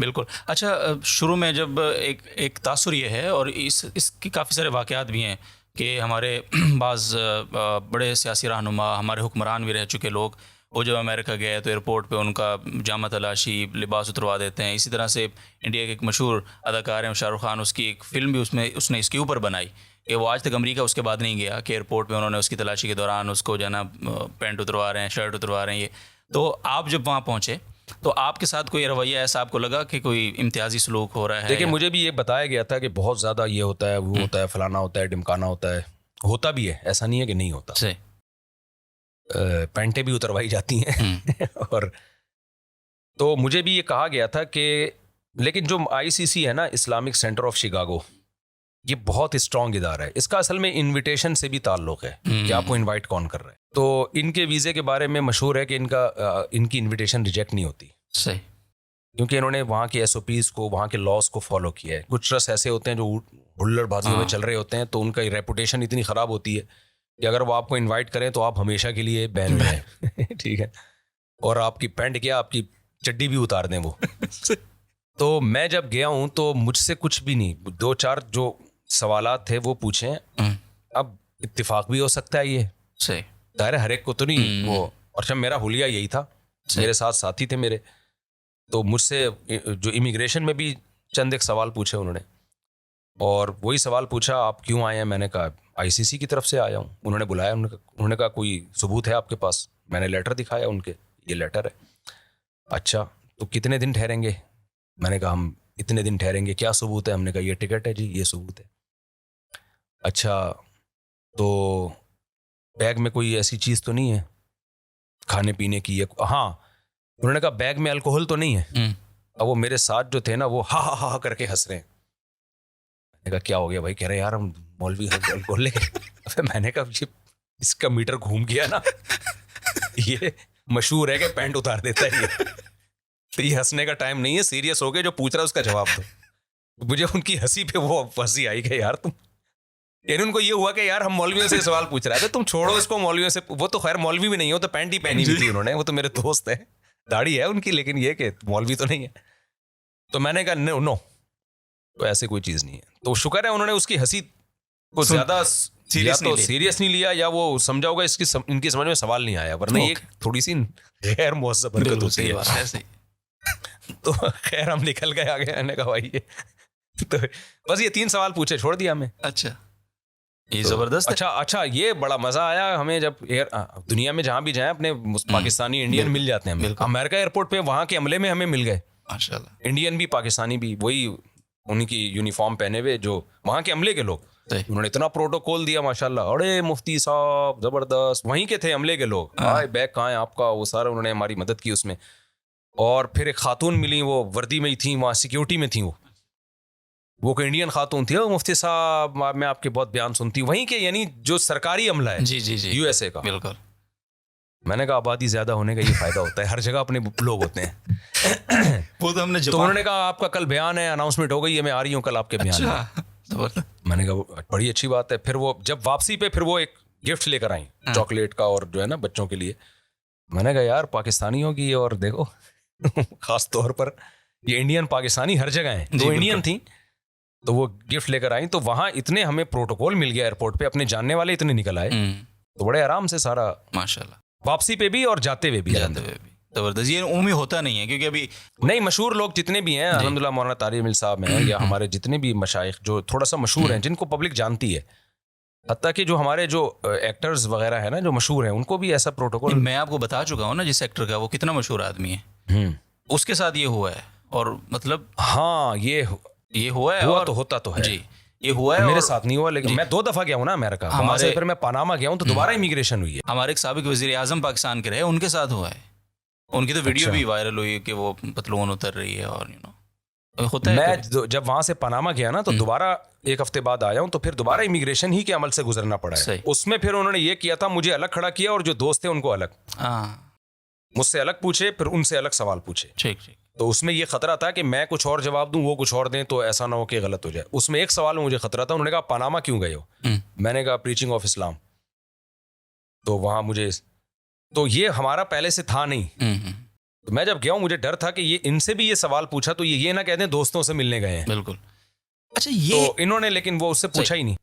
बिल्कुल। अच्छा, शुरू में जब एक तासुर ये है और इसके काफ़ी सारे वाक़यात भी हैं कि हमारे बाज़ बड़े सियासी रहनुमा, हमारे हुक्मरान भी रह चुके लोग, वो जब अमेरिका गए तो एयरपोर्ट पे उनका जामा तलाशी, लिबास उतरवा देते हैं। इसी तरह से इंडिया के एक मशहूर अदाकार हैं शाहरुख खान, उसकी एक फ़िल्म भी उसने इसके ऊपर बनाई कि वो आज तक अमेरिका उसके बाद नहीं गया कि एयरपोर्ट में उन्होंने उसकी तलाशी के दौरान उसको जो है ना पैंट उतरवा रहे हैं, शर्ट उतरवा रहे हैं ये। तो आप जब वहाँ पहुँचे तो आपके साथ कोई रवैया ऐसा आपको लगा कि कोई इम्तियाजी सलूक हो रहा है? देखिए, मुझे भी ये बताया गया था कि बहुत ज़्यादा ये होता है, वो होता है, फलाना होता है, ढिमकाना होता है। होता भी है, ऐसा नहीं है कि नहीं होता। सही। पैंटें भी उतरवाई जाती हैं और तो मुझे भी ये कहा गया था कि लेकिन जो आईसीसी है ना, इस्लामिक सेंटर ऑफ शिकागो, ये बहुत स्ट्रॉन्ग इदारा है। इसका असल में इनविटेशन से भी ताल्लुक़ है कि आपको इनवाइट कौन कर रहा है। तो इनके वीज़े के बारे में मशहूर है कि इनकी इनविटेशन रिजेक्ट नहीं होती। सही। क्योंकि इन्होंने वहाँ के एसओपीज़ को, वहाँ के लॉस को फॉलो किया है। कुछ ट्रस्ट ऐसे होते हैं जो हुल्लड़बाजियों में चल रहे होते हैं, तो उनका रेपुटेशन इतनी ख़राब होती है कि अगर वो आपको इनवाइट करें तो आप हमेशा के लिए बैन हो जाए ठीक है, और आपकी पैंट क्या, आपकी चड्डी भी उतार दें वो तो मैं जब गया हूँ तो मुझसे कुछ भी नहीं, 2-4 जो सवालात थे वो पूछे। अब इत्तेफाक भी हो सकता है, ये सही दायरे हर एक को तो नहीं वो। और जब मेरा हुलिया यही था, मेरे साथ साथी थे मेरे, तो मुझसे जो इमिग्रेशन में भी चंद एक सवाल पूछे उन्होंने, और वही सवाल पूछा, आप क्यों आए हैं? मैंने कहा आईसीसी की तरफ से आया हूँ। उन्होंने बुलाया, उन्होंने कहा कोई सबूत है आपके पास? मैंने लेटर दिखाया उनके, ये लेटर है। अच्छा, तो कितने दिन ठहरेंगे? मैंने कहा हम इतने दिन ठहरेंगे। क्या सबूत है? हमने कहा ये टिकट है जी, ये सबूत है। अच्छा, तो बैग में कोई ऐसी चीज़ तो नहीं है खाने पीने की? हाँ। उन्होंने कहा बैग में अल्कोहल तो नहीं है? अब वो मेरे साथ जो थे ना, वो हा हा हा करके हंस रहे हैं। मैंने कहा क्या हो गया भाई? कह रहे यार हम मौलवी अल्कोहल लेके मैंने कहा ये इसका मीटर घूम गया ना ये मशहूर है कि पैंट उतार देता है ये तो ये हंसने का टाइम नहीं है, सीरियस हो गए, जो पूछ रहा है उसका जवाब दो। मुझे उनकी हंसी पे वो हंसी आई कि यार तुम, यानी उनको ये हुआ कि यार हम मौलवियों से सवाल पूछ रहे थे, तुम छोड़ो इसको मौलवियों से। वो तो खैर मौलवी भी नहीं हो, तो पैंट ही पहनी हुई थी उन्होंने, वो तो मेरे दोस्त है, दाढ़ी है उनकी, लेकिन ये कि मौलवी तो नहीं है। तो मैंने कहा नो, तो ऐसे कोई चीज़ नहीं है। तो शुक्र है उन्होंने उसकी हंसी को ज़्यादा सीरियस नहीं लिया, या वो समझा होगा इनकी समझ में सवाल नहीं आया, वरना ये थोड़ी सी गैर मुहज़्ज़ब हरकत होती है। तो खैर हम निकल गए आगे। मैंने कहा भाई ये तो बस ये 3 सवाल पूछे, छोड़ दिया हमें। अच्छा, ये जबरदस्त। अच्छा, ये बड़ा मजा आया हमें जब दुनिया में जहां भी जाएं अपने पाकिस्तानी इंडियन मिल जाते हैं हमें। अमेरिका एयरपोर्ट पे वहां के अमले में हमें मिल गए माशाल्लाह, इंडियन भी पाकिस्तानी भी, वही उनकी यूनिफॉर्म पहने हुए जो वहां के अमले के लोग। उन्होंने इतना प्रोटोकॉल दिया माशाल्लाह, अरे मुफ्ती साहब जबरदस्त, वहीं के थे अमले के लोग। हाय बैग कहाँ है आपका? वो सारा उन्होंने हमारी मदद की उसमें। और फिर एक खातून मिली, वो वर्दी में ही थी, वहाँ सिक्योरिटी में थी, वो कोई इंडियन खातून थी। मुफ्ती साहब मैं आपके बहुत बयान सुनती हूँ, वहीं के यानी जो सरकारी अमला है जी यूएसए का। बिल्कुल। मैंने कहा आबादी ज्यादा होने का ये फायदा होता है, हर जगह अपने लोग होते हैं वो तो हमने तो उन्होंने कहा आपका कल बयान है, अनाउंसमेंट हो गई है, मैं आ रही हूँ कल आपके बयान में। मैंने कहा बड़ी अच्छी बात है। फिर वो जब वापसी पे फिर वो एक गिफ्ट लेकर आई, चॉकलेट का, और जो है ना बच्चों के लिए। मैंने कहा यार पाकिस्तानियों की, और देखो खास तौर पर ये इंडियन पाकिस्तानी हर जगह हैं, दो इंडियन थी, तो वो गिफ्ट लेकर आई। तो वहां इतने हमें प्रोटोकॉल मिल गया एयरपोर्ट पे, अपने जानने वाले इतने निकल आए, तो बड़े आराम से सारा माशाल्लाह, वापसी पे भी और जाते हुए भी जबरदस्त। ये उम्मीद होता नहीं है, क्योंकि अभी नहीं, मशहूर लोग जितने भी हैं, अल्हम्दुलिल्लाह मौलाना तारिक मिल साहब हैं, या हमारे जितने भी मशाइख जो थोड़ा सा मशहूर हैं, जिनको पब्लिक जानती है, हत्ता कि जो हमारे जो एक्टर्स वगैरह है ना जो मशहूर हैं, उनको भी ऐसा प्रोटोकॉल। मैं आपको बता चुका हूँ ना जिस एक्टर का, वो कितना मशहूर आदमी है, उसके साथ ये हुआ है। और मतलब हाँ, ये हुआ है, हुआ तो होता तो है जी, ये हुआ है। मेरे साथ नहीं हुआ, लेकिन मैं 2 दफा गया हूँ ना अमेरिका, वहां से फिर मैं पनामा गया हूँ, तो दोबारा इमिग्रेशन हुई है। हमारे एक साबिक वजीर आजम पाकिस्तान के रहे, उनके साथ हुआ है। उनकी तो वीडियो भी वायरल हुई कि वो पतलून उतर रही है, और होता है। मैं जब वहां से पनामा गया ना, तो दोबारा 1 हफ्ते बाद आया हूँ, तो फिर दोबारा इमिग्रेशन ही के अमल से गुजरना पड़ा है। उसमें फिर उन्होंने ये किया था, मुझे अलग खड़ा किया, और जो दोस्त थे उनको अलग, मुझसे अलग पूछे, फिर उनसे अलग सवाल पूछे। ठीक। तो उसमें ये खतरा था कि मैं कुछ और जवाब दूं, वो कुछ और दें, तो ऐसा ना हो कि गलत हो जाए। उसमें एक सवाल में मुझे खतरा था, उन्होंने कहा पनामा क्यों गए हो? मैंने कहा प्रीचिंग ऑफ इस्लाम। तो वहां मुझे, तो ये हमारा पहले से था नहीं, तो मैं जब गया हूँ मुझे डर था कि ये इनसे भी ये सवाल पूछा तो ये ना कहते हैं दोस्तों से मिलने गए हैं। बिल्कुल। अच्छा, ये तो इन्होंने लेकिन वो उससे पूछा ही नहीं।